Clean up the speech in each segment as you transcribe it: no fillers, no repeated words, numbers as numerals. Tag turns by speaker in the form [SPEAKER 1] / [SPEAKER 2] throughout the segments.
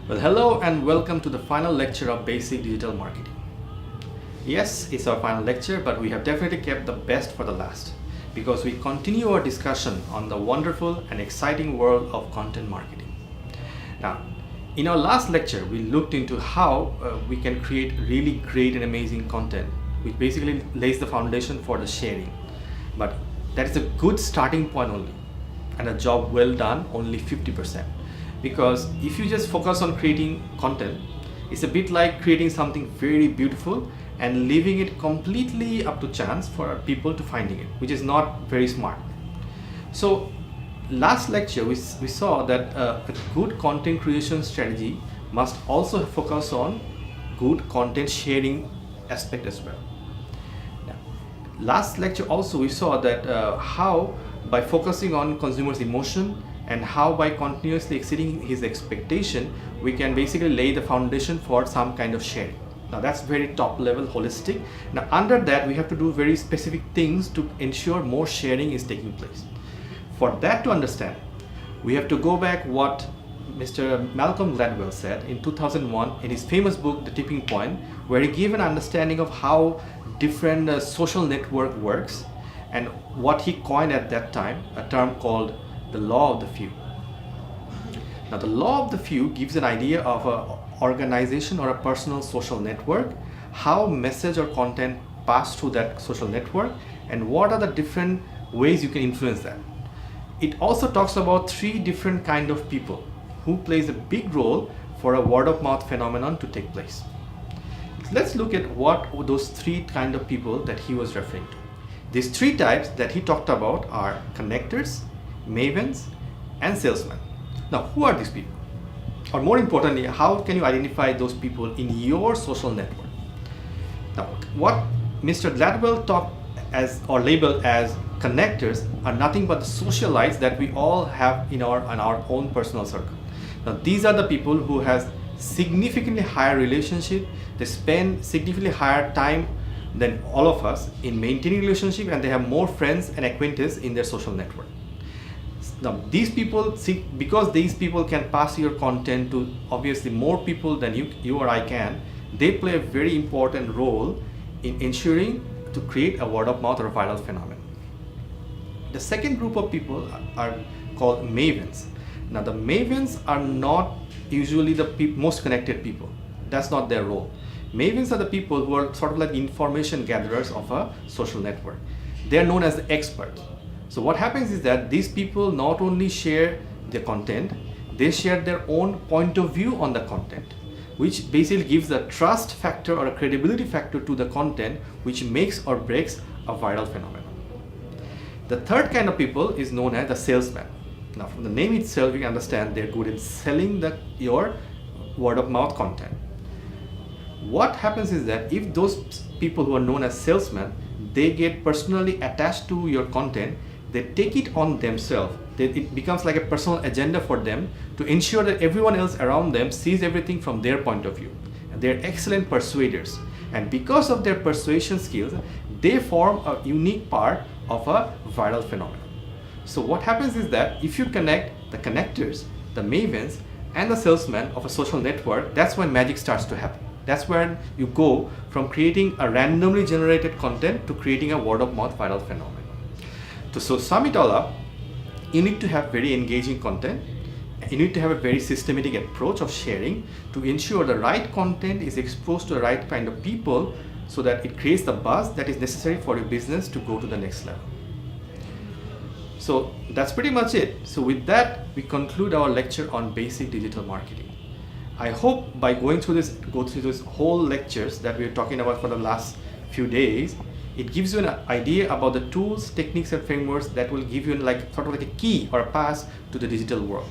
[SPEAKER 1] Well, hello and welcome to the final lecture of Basic Digital Marketing. Yes, it's our final lecture, but we have definitely kept the best for the last because we continue our discussion on the wonderful and exciting world of content marketing. Now, in our last lecture, we looked into how we can create really great and amazing content, which basically lays the foundation for the sharing. But that is a good starting point only, and a job well done only 50%. Because if you just focus on creating content, it's a bit like creating something very beautiful and leaving it completely up to chance for people to finding it, which is not very smart. So last lecture we saw that a good content creation strategy must also focus on good content sharing aspect as well. Now, last lecture also we saw that how by focusing on consumers' emotion and how by continuously exceeding his expectation, we can basically lay the foundation for some kind of sharing. Now that's very top level holistic. Now under that, we have to do very specific things to ensure more sharing is taking place. For that to understand, we have to go back what Mr. Malcolm Gladwell said in 2001 in his famous book, The Tipping Point, where he gave an understanding of how different social network works and what he coined at that time, a term called the law of the few. Now, the law of the few gives an idea of an organization or a personal social network, how message or content pass through that social network, and what are the different ways you can influence that. It also talks about three different kind of people who plays a big role for a word of mouth phenomenon to take place. Let's look at what those three kind of people that he was referring to. These three types that he talked about are connectors, Mavens, and salesmen. Now, who are these people? Or more importantly, how can you identify those people in your social network? Now, what Mr. Gladwell talked as or labeled as connectors are nothing but the socialites that we all have in our own personal circle. Now, these are the people who has significantly higher relationship. They spend significantly higher time than all of us in maintaining relationship, and they have more friends and acquaintances in their social network. Now, these people, because these people can pass your content to obviously more people than you or I can, they play a very important role in ensuring to create a word of mouth or a viral phenomenon. The second group of people are called Mavens. Now, the Mavens are not usually the most connected people. That's not their role. Mavens are the people who are sort of like information gatherers of a social network. They are known as the experts. So what happens is that these people not only share the content, they share their own point of view on the content, which basically gives a trust factor or a credibility factor to the content, which makes or breaks a viral phenomenon. The third kind of people is known as the salesman. Now, from the name itself, you can understand they're good in selling your word of mouth content. What happens is that if those people who are known as salesmen, they get personally attached to your content, they take it on themselves. It becomes like a personal agenda for them to ensure that everyone else around them sees everything from their point of view. And they're excellent persuaders. And because of their persuasion skills, they form a unique part of a viral phenomenon. So what happens is that if you connect the connectors, the Mavens, and the salesmen of a social network, that's when magic starts to happen. That's when you go from creating a randomly generated content to creating a word of mouth viral phenomenon. So sum it all up, you need to have very engaging content. You need to have a very systematic approach of sharing to ensure the right content is exposed to the right kind of people so that it creates the buzz that is necessary for your business to go to the next level. So that's pretty much it. So with that, we conclude our lecture on basic digital marketing. I hope by go through this whole lectures that we're talking about for the last few days, it gives you an idea about the tools, techniques, and frameworks that will give you sort of like a key or a pass to the digital world.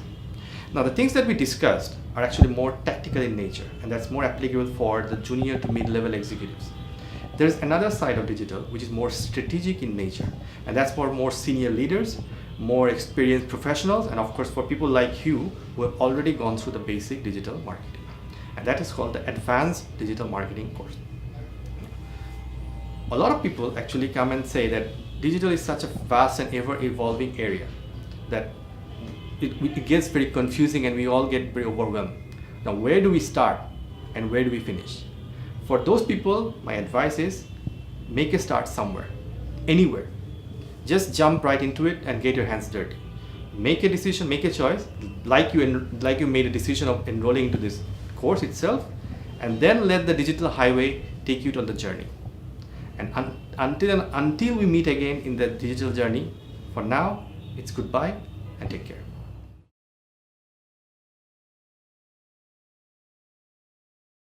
[SPEAKER 1] Now, the things that we discussed are actually more tactical in nature, and that's more applicable for the junior to mid-level executives. There's another side of digital which is more strategic in nature, and that's for more senior leaders, more experienced professionals, and of course for people like you who have already gone through the basic digital marketing. And that is called the Advanced Digital Marketing course. A lot of people actually come and say that digital is such a vast and ever-evolving area that it gets very confusing and we all get very overwhelmed. Now, where do we start and where do we finish? For those people, my advice is make a start somewhere, anywhere. Just jump right into it and get your hands dirty. Make a decision, make a choice, like you made a decision of enrolling into this course itself, and then let the digital highway take you on the journey. And until we meet again in the digital journey, for now, it's goodbye and take care.